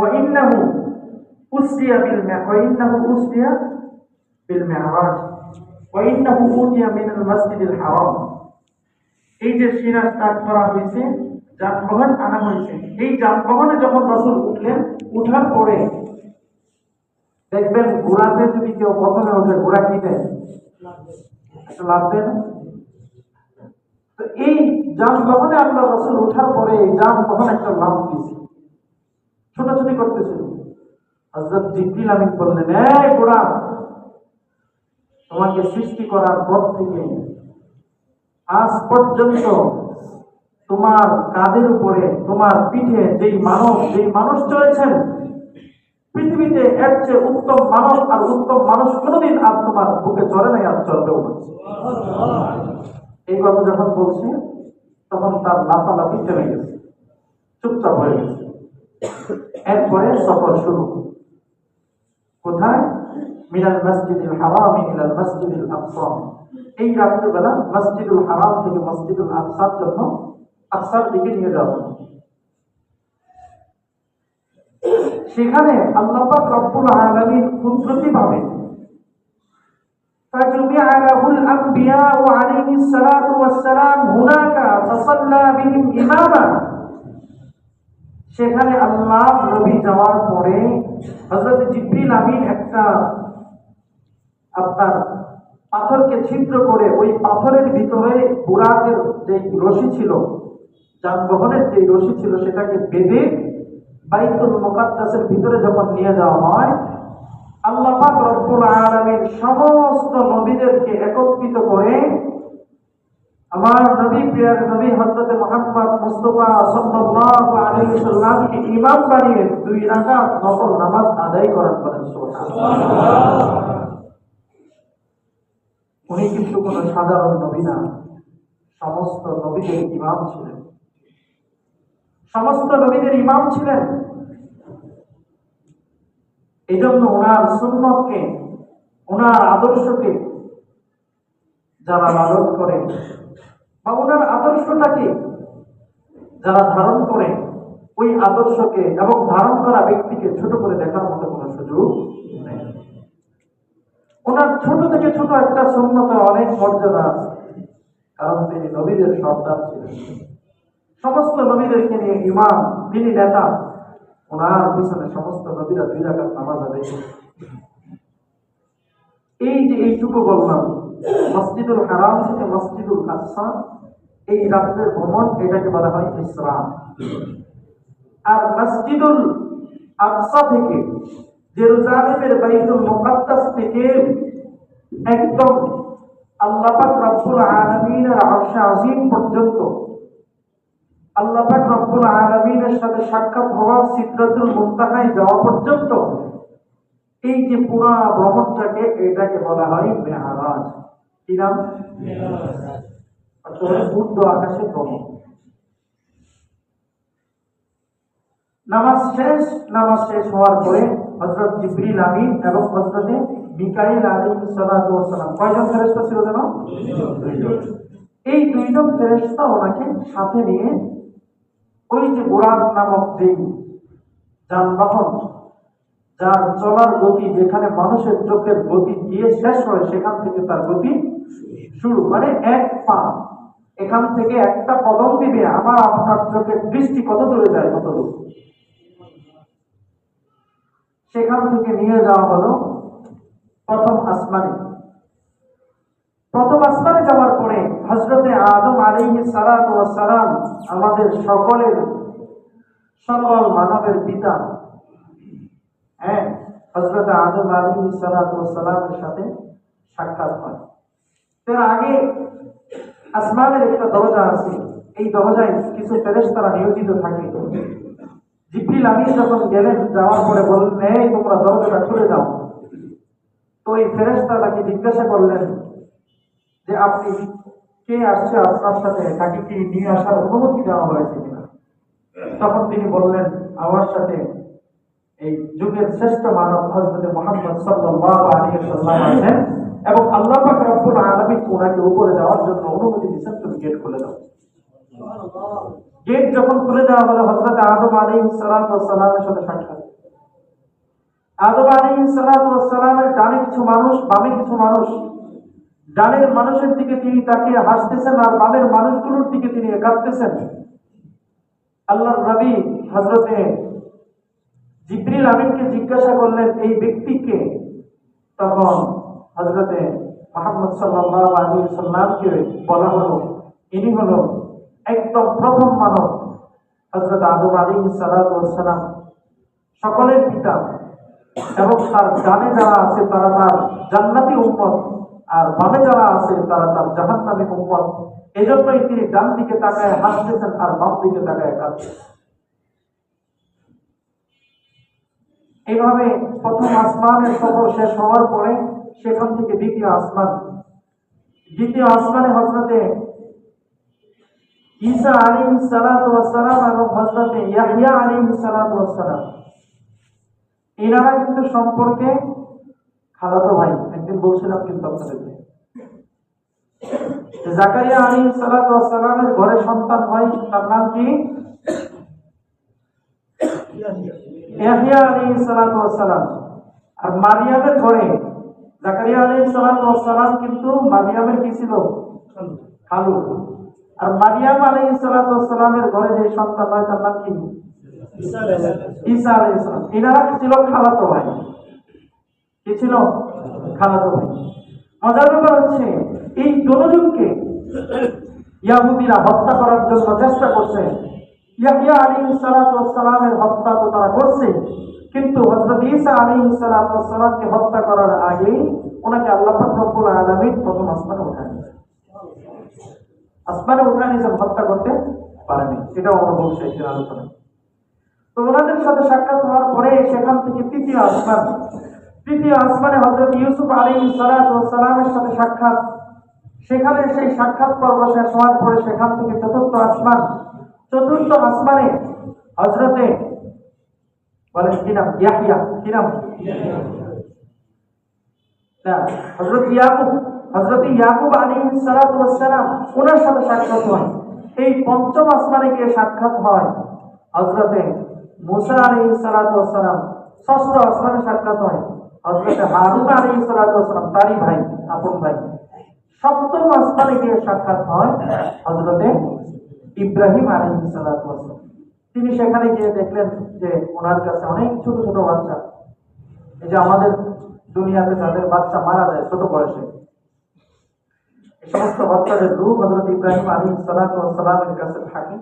وإنه أسري بالمعراج وإنه أوتي من المسجد الحرام। এই যে সিরাজ স্টার্ট করা হয়েছে, যানবাহন আনা হয়েছে, এই যানবাহনে যখন রাসূল উঠলেন, উঠার পরে দেখবেন ঘোড়াতে যদি কেউ প্রথমে ওঠে, ঘোড়া কি দেয়? একটা লাভ দেয় না? তো এই যানবাহনে আল্লাহ রাসূল ওঠার পরে এই যানবাহন একটা লাভ দিয়েছে, ছোটাছুটি করতেছিল। হযরত জিবরিল আমিন বললেন, এই ঘোড়া, তোমাকে সৃষ্টি করার পর থেকে আজ পর্যন্ত তোমার কাঁধের উপরে, তোমার পিঠে যেই মানুষ চলেছেন, পৃথিবীতে এর চেয়ে উত্তম মানব আর উত্তম মানুষ কোনোদিন আর তোমার বুকে চড়ে নাই, আর চলবেও না। এই কথা যখন বলছে, তখন তার লাফালাফি থেমে গেছে, চুপচাপ হয়ে গেছে। এরপরে সফর শুরু। কোথায়? মিনাল মসজিদুল হারাম ইলাল মসজিদুল আকসা। এই রাত্রিবেলা মসজিদুল হারাম থেকে মসজিদুল আকসার জন্য, আকসার দিকে নিয়ে যাওয়া। সেখানে আল্লাহ পাক রব্বুল আলামিন কুদরতিভাবে فجمع له الأنبياء عليه الصلاة والسلام هناك فصلى بهم إماما। সেখানে আল্লাহ নবী যাওয়ার পরে হযরত জিবরিল আমিন একটা আপনার পাথরকে ছিদ্র করে ওই পাথরের ভিতরে বুরাকের যে রশি ছিল, যানবাহনের যে রশি ছিল, সেটাকে বেঁধে বাইতুল মুকাদ্দাসের ভিতরে যখন নিয়ে যাওয়া হয়, আল্লাহ পাক রব্বুল আলামিন সমস্ত নবীদেরকে একত্রিত করে আমার নবী, প্রিয় নবী হযরত মুহাম্মদ মুস্তাফা সাল্লাল্লাহু আলাইহি ওয়াসাল্লামকে ইমাম বানিয়ে 2 রাকাত নফল নামাজ আদায় করান। বলেন সুবহানাল্লাহ। উনি কিন্তু কোন সাধারণ নবী না, সমস্ত নবীদের ইমাম ছিলেন, সমস্ত নবীদের ইমাম ছিলেন। এই জন্য ওনার সুন্নতকে, ওনার আদর্শকে যারা লালন করে বা ওনার আদর্শটাকে যারা ধারণ করে, ওই আদর্শকে এবং ধারণ করা ব্যক্তিকে ছোট করে দেখার মতো কোনো সুযোগ নেই। ওনার ছোট থেকে ছোট একটা সুন্নতে অনেক মর্যাদা আছে, কারণ তিনি নবীদের সর্দার ছিলেন, সমস্ত নবীদেরকে নিয়ে ইমাম, তিনি নেতা। ওনার পিছনে সমস্ত নবীরা 2 রাকাত নামাজ আদায় করেন। এই যে এইটুকু বললাম, মসজিদুল হারাম থেকে মসজিদুল আকসা, এই রাত্রের ভ্রমণ, এটাকে বলা হয় ইসরা। আর মসজিদুল আকসা থেকে জেরুজালেমের বাইতুল মুকাদ্দাস থেকে একদম আল্লাহ পাক রব্বুল আলামিনের আরশ আজিম পর্যন্ত, আল্লাহ পাক রব্বুল আলামিনের সাথে সাক্ষাৎ হওয়া সিদরাতুল মুনতাহায় যাওয়া পর্যন্ত, এই যে পুরো ভ্রমণটাকে, এটাকে বলা হয় মেরাজ। কি নাম? মেরাজ। অর্থাৎ ঊর্ধ্ব আকাশে ভ্রমণ। নামাজ শেষ হওয়ার পরে হযরত জিবরিল আমিন এবং হযরত মিকাইল আলাইহিস সালাতু ওয়াস সালাম, কয়জন ফেরেশতা ছিল জানো? 2 জন। এই 2 জন ফেরেশতা ওনাকে সাথে নিয়ে ওই যে বুরাক নামক যেই যানবাহন, যার চলার গতি, যেখানে মানুষের চোখের গতি গিয়ে শেষ হয়, সেখান থেকে তার গতি শুরু, মানে এক পা, এখান থেকে একটা কদম দিবে, আমার আপনার চোখের দৃষ্টি কত দূরে যায়, কত দূর, সেখান থেকে নিয়ে যাওয়া হলো প্রথম আসমানে। প্রথম আসমানে যাওয়ার পরে হযরতে আদম আলাইহিস সালাতু ওয়াস সালাম, আমাদের সকল মানবের পিতা, হযরতে আদম আলাইহিস সালাতু ওয়াস সালামের সাথে সাক্ষাৎ হয়। তার আগে আসমানের একটা দরজা আছে, এই দরজায় কিছু ফেরেশতারা নিয়োজিত থাকে। জিবরিল আমিন যখন গেলেন, যাওয়ার পরে বললেন, এই তোমরা দরজাটা খুলে দাও। তো এই ফেরেশতাটাকে জিজ্ঞাসা করলেন যে আপনি কে আসছে আপনার সাথে, তাকে কি নিয়ে আসার অনুমতি দেওয়া হয়েছে কিনা? তখন তিনি বললেন, আমার সাথে এই যুগের শ্রেষ্ঠ মানব হযরত মুহাম্মদ সাল্লাল্লাহু আলাইহি ওয়াসাল্লাম আছেন এবং আল্লাহ পাক রব্বুল আলামিন ওনাকে উপরে যাওয়ার জন্য অনুমতি দিয়েছেন, তুমি গেট খুলে দাও। সুবহানাল্লাহ। গেট যখন খুলে দেওয়া হলো, হযরত আদম আলাইহিস সালাতু ওয়াস সালামের সাথে সাক্ষাৎ। আদম আলাইহিস সালাতু ওয়াস সালামের ডানে কিছু মানুষ, বামে কিছু মানুষ। ডানের মানুষের দিকে তিনি তাকিয়ে হাসতেছেন আর বামের মানুষগুলোর দিকে তিনি কাঁদতেছেন। আল্লাহর নবী হযরতে জিবরিল আমিনকে জিজ্ঞাসা করলেন, এই ব্যক্তিকে? তখন হযরতে মুহাম্মদ সাল্লাল্লাহু আলাইহি ওয়াসাল্লামকে বলা হলো, ইনি হলো একদম প্রথম মানব হযরত আদম আলাইহিস সালাতু ওয়াস সালাম, সকলের পিতা। এবং তার ডানে যারা আছে তারা তার জান্নাতি উম্মত, আর বামে যারা আছে তারা তার জাহান্নামী উম্মত। এজন্যই তিনি ডান দিকে তাকায় হাসতেছেন আর বাম দিকে তাকায় কাঁদছেন। এইভাবে প্রথম আসমানের সফর শেষ হওয়ার পরে সেখান থেকে দ্বিতীয় আসমানে হযরতে ঈসা আলাইহিস সালাতু ওয়াস সালাম এবং হযরতে ইয়াহইয়া আলাইহিস সালাতু ওয়াস সালাম, এনারা কিন্তু সম্পর্কে খালাতো ভাই। একদিন বলছিলাম কিন্তু আপনাদেরকে, জাকারিয়া আলাইহিস সালাতু ওয়াস সালামের ঘরে সন্তান হয়, তার নাম কি? ইয়াহইয়া আলাইহিস সালাতু ওয়াস সালাম। আর মারিয়ামের ঘরে, জাকারিয়া আলাইহিস সালাতু ওয়াস সালাম কিন্তু মারিয়ামের কি ছিল? খালু। আর মারিয়াম আলাইহিস সালাতু ওয়াস সালামের ঘরে যে সন্তান হয় তার নাম কি? ঈসা আলাইহিস সালাম। এনারা ছিল খালাতো ভাই। কি ছিল? খালাতো ভাই। মজার ব্যাপার হচ্ছে, এই দোনোজনকে ইহুদিরা হত্যা করার জন্য চেষ্টা করছে। ইয়াহইয়া আলাইহিস সালাতু ওয়াস সালামের হত্যা তো তারা করছে, কিন্তু হযরত ঈসা আলাইহিস সালাতু ওয়াস সালামকে হত্যা করার আগে ওনাকে আল্লাহ পাক রব্বুল আলামিন প্রথম আসমানে উঠায় নিয়েছেন। আসমানে উঠায় নিয়েছেন, হত্যা করতে পারেনি। এটাও আমরা বলছি একদিন আলোচনা। তো ওনাদের সাথে সাক্ষাৎ হওয়ার পরে সেখান থেকে তৃতীয় আসমানে হযরত ইউসুফ আলাইহিস সালাতু ওয়াস সালামের সাথে সাক্ষাৎ। সেখানে সেই সাক্ষাৎ পর্ব শেষ হওয়ার পরে সেখান থেকে চতুর্থ আসমানে হযরতে, বলেন কি নাম? ইয়াহইয়া। কি নাম? না, হযরত ইয়াকুব আলাইহিস সালাতু ওয়াস সালাম, ওনার সাথে সাক্ষাৎ হয়। এই পঞ্চম আসমানে গিয়ে সাক্ষাৎ হয় হযরতে মুসা আলাইহিস সালাতু ওয়াস সালাম। ষষ্ঠ আসমানে সাক্ষাৎ হয় হযরতে হারুন আলাইহিস সালাতু ওয়াস সালাম, তারই ভাই, আপন ভাই। সপ্তম আসমানে গিয়ে সাক্ষাৎ হয় হযরতে ইব্রাহিম আলাইহিস সালাতু ওয়াস সালাম। তিনি সেখানে গিয়ে দেখলেন যে ওনার কাছে অনেক ছোট ছোট বাচ্চা। এই যে আমাদের দুনিয়াতে যাদের বাচ্চা মারা যায় ছোট বয়সে, এই সমস্ত বাচ্চাদের রূহ হযরত ইব্রাহিম আলাইহিস সালাতু ওয়াস সালামের কাছে থাকে।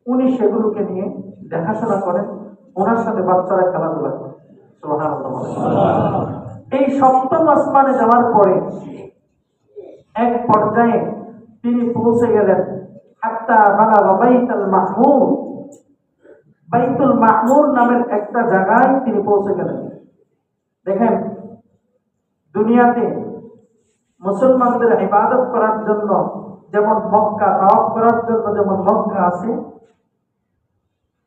উনি সেগুলোকে নিয়ে দেখাশোনা করেন, ওনার সাথে বাচ্চারা খেলাধুলা করে। সুবহানাল্লাহ। এই সপ্তম আসমানে যাওয়ার পরে এক পর্যায়ে তিনি পৌঁছে গেলেন হাত্তা বালাগা বাইতুল মামুর নামের একটা জায়গায় তিনি পৌঁছে গেলেন। দেখেন, দুনিয়াতে মুসলমানদের ইবাদত করার জন্য যেমন মক্কা, তাওয়াফ করার জন্য যেমন মক্কা আছে,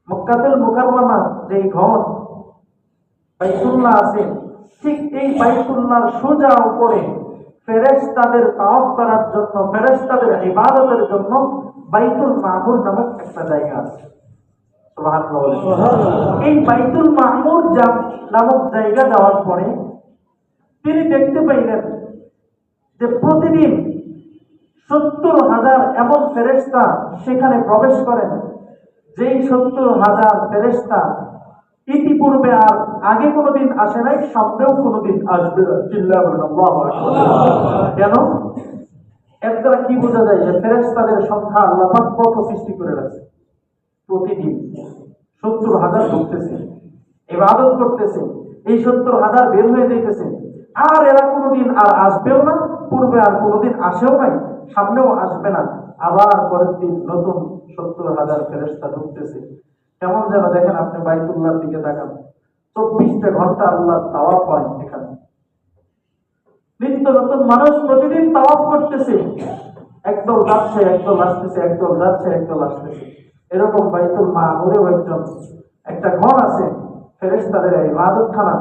মক্কাতুল মুকাররমা যেই ঘর বাইতুল্লাহ আছে, ঠিক এই বাইতুল্লাহর সোজা উপরে ফেরেশতাদের তাওয়াফ করার জন্য, ফেরেশতাদের ইবাদতের জন্য বাইতুল মামুর নামক একটা জায়গা আছে। সুবহানাল্লাহ। এই বাইতুল মামুর নামক জায়গা যাওয়ার পরে তিনি দেখতে পাইলেন যে প্রতিদিন 70,000 এমন ফেরেশতা সেখানে প্রবেশ করেন, যেই 70,000 ফেরেশতা ইতিপূর্বে আর আগে কোনোদিন আসে নাই, সামনেও কোনোদিন আসবে না। চিল্লাবেন আল্লাহু আকবার। কেন? এর দ্বারা কি বোঝা যায় যে ফেরেশতাদের সংখ্যা আল্লাহ পাক কত সৃষ্টি করে রাখছে। প্রতিদিন 70,000 ঢুকতেছে, ইবাদত করতেছে, এই 70,000 বের হয়ে যাইতেছে। আর এরা কোনোদিন আর আসবেও না, পূর্বে আর কোনোদিন আসেও নাই, সামনেও আসবে না। আবার পরের দিন নতুন 70,000 ফেরেশতা ঢুকতেছে। কেমন যেন দেখেন, আপনি বাইতুল্লাহর দিকে তাকান, 24টা ঘন্টা আল্লাহ তাওয়াফ হয় এখানে। নিত্য নতুন মানুষ প্রতিদিন তাওয়াফ করতেছে, একদল যাচ্ছে, একদল আসতেছে, একদল যাচ্ছে, একদল আসতেছে। এরকম বাইতুল মামুরেও একটা ঘর আছে, ফেরেশতাদের ইবাদতখানা।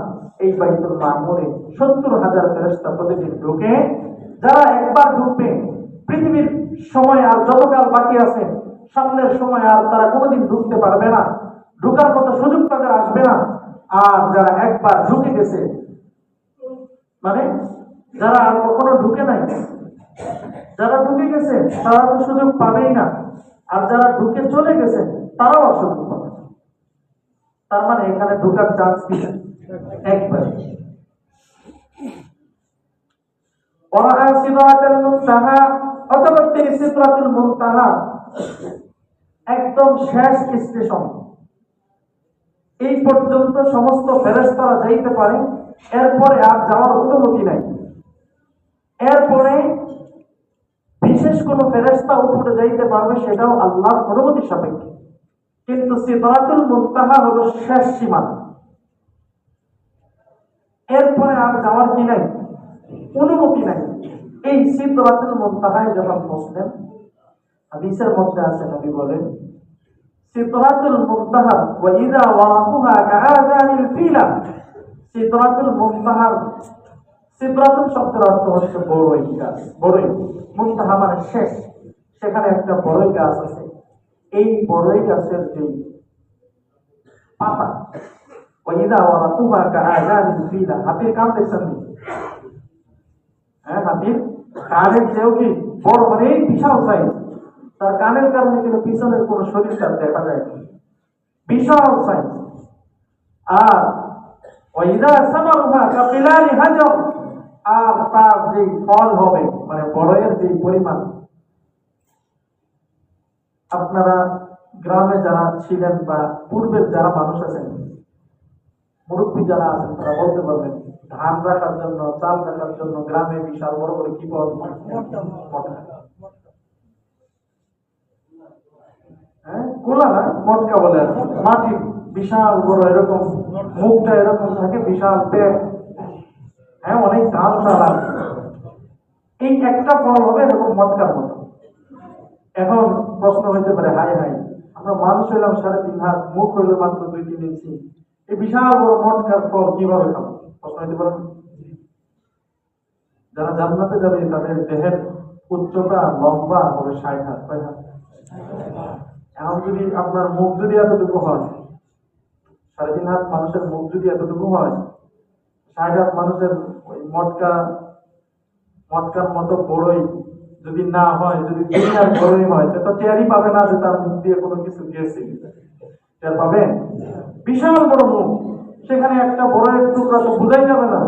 এই বাইতুল মামুরে 70,000 ফেরেশতা প্রতিদিন ঢুকে। যারা একবার ঢুকবে, পৃথিবীর সময় আর যতকাল বাকি আছে, সামনের সময় আর তারা কোনোদিন ঢুকতে পারবে না, ঢুকার মতো সুযোগ তাদের আসবে না। আর যারা একবার ঢুকে গেছে, মানে যারা আর কখনো ঢুকে নাই, যারা ঢুকে গেছে তারা তো সুযোগ পাবেই না, আর যারা ঢুকে চলে গেছে তারাও আর সুযোগ পাবে না। তার মানে এখানে ঢোকার চান্স কি একবার। ওরা সিদরাতুল মুনতাহা, অথবা সিদরাতুল মুনতাহা একদম শেষ স্টেশন, এই পর্যন্ত সমস্ত ফেরেশতারা যাইতে পারে, এরপরে আর যাওয়ার অনুমতি নাই। এরপরে বিশেষ কোন ফেরেশতা উপরে যাইতে পারবে, সেটাও আল্লাহর অনুমতি সাপেক্ষে। কিন্তু সিদরাতুল মুনতাহা হলো শেষ সীমানা, এরপরে আর যাওয়ার কি নাই, অনুমতি নাই। এই সিদরাতুল মুনতাহায় যখন পৌঁছলেন, হাদিসের মধ্যে আছে নবী বলেন, সিদরাতুল মুনতাহা ওয়া ইযা ওয়ারাকুহা কাআযানিল ফিলা। সিদরাতুল মুনতাহার, সিদরাতুল শব্দের অর্থ হচ্ছে বড়ই গাছ, বড়ই, মুনতাহা মানে শেষ, সেখানে একটা বড়ই গাছ আছে। এই বড়ই গাছের যে পাতা, ওয়া ইযা ওয়ারাকুহা কাআযানিল ফিলা, হাতির কান দেখছেন? হ্যাঁ, হাতির কানের চেয়েও কি বড়, মানে এই বিশাল সাইজ। তার কানের কারণে কিন্তু পিছনের কোন শরীরটা দেখা যায় না, বিশাল সাইজ। আর ওয়াইদা সামারুহা কাবিলালি হাজার, আর তার যে ফল হবে, মানে বড়য়ের যে পরিমাণ, আপনারা গ্রামে যারা ছিলেন বা পূর্বের যারা মানুষ আছেন, মুরব্বী যারা আছেন, তারা বলতে পারবেন, ধান রাখার জন্য, চাল রাখার জন্য গ্রামে বিশাল বড় বড় কি পাওয়া যায়? হ্যাঁ, গোলা না, মটকা বলে আর কি। মাটি বিশাল বড়, এরকম মুখটা এরকম থাকে, বিশাল পেট, হ্যাঁ, অনেক ধান চালা। এই একটা ফল হবে এরকম মটকার মতো। এখন প্রশ্ন হইতে পারে, হাই হাই, আমরা মানুষ হইলাম 3.5 হাত, মুখ হইল মাত্র 2-3 ইঞ্চি, এই বিশাল বড় মটকার ফল কিভাবে খাবো? প্রশ্ন হইতে পারে। যারা জান্নাতে যাবে তাদের দেহের উচ্চতা লম্বা হবে 60 হাত, 6 হাত। এখন যদি আপনার মুখ যদি এতটুকু হয়, 3.5 হাত মানুষের মুখ যদি এতটুকু হয়, 60 হাত মানুষের ওই মটকার মতো বড়ই যদি না হয়, যদি দুনিয়ার বড়ই হয়, তো টেরই পাবে না যে তার মুখ দিয়ে কোনো কিছু গিয়েছে, টের পাবে? বিশাল বড় মুখ, সেখানে একটা বড়ের টুকরা তো বোঝাই যাবে না,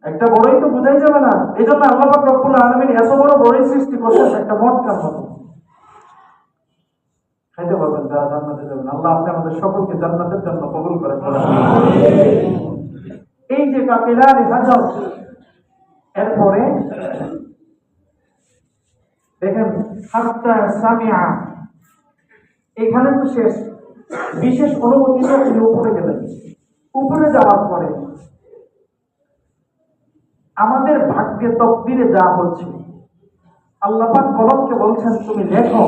একটা বড়ই তো বোঝাই যাবে না। এই জন্য আল্লাহ পাক রব্বুল আলামিন এত বড় বড়ই সৃষ্টি করছেন একটা মটকার মতো। খাইতে পারবেন যারা জান্নাতে যাবেন। আল্লাহ আপনি আমাদের সকলকে জান্নাতের জন্য কবুল করেন। এই যে কাফিলারে হাজার, এরপরে দেখেন হাত্তা সামিআ, এখানে তো শেষ, বিশেষ অনুমতি তো তিনি উপরে গেলেন। উপরে যাওয়ার পরে আমাদের ভাগ্যে তকদিরে যা হচ্ছে, আল্লাহ পাক কলমকে বলছেন তুমি লেখো।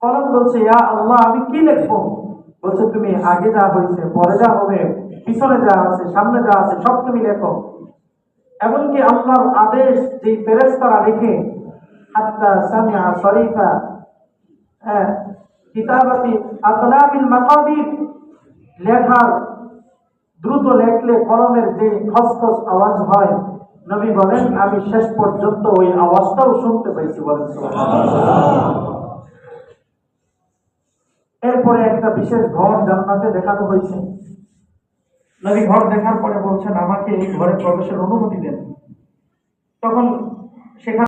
কলম বলছে, ইয়া আল্লাহ আমি কি লিখবো? বলছে তুমি আগে যা হয়েছে, পরে যা হবে, পিছনে যা আছে, সামনে যা আছে, সব তুমি লেখো। এমনকি আল্লাহর আদেশ যে ফেরেশতারা লিখে, হাত্তা সামিআ শরীফা কিতাবাতি আতনাবিল মাকাদির, লেখার দ্রুত লেখলে কলমের যে খসখস আওয়াজ হয়, নবী বলেন আমি শেষ পর্যন্ত ওই আওয়াজটাও শুনতে পেয়েছি। বলেন সুবহানাল্লাহ। এরপরে একটা বিশেষ ঘর জান্নাতে দেখানো হয়েছে। নবী ঘর দেখার পরে বলছেন আমাকে এই ঘরে প্রবেশের অনুমতি দেন। তখন সেখানে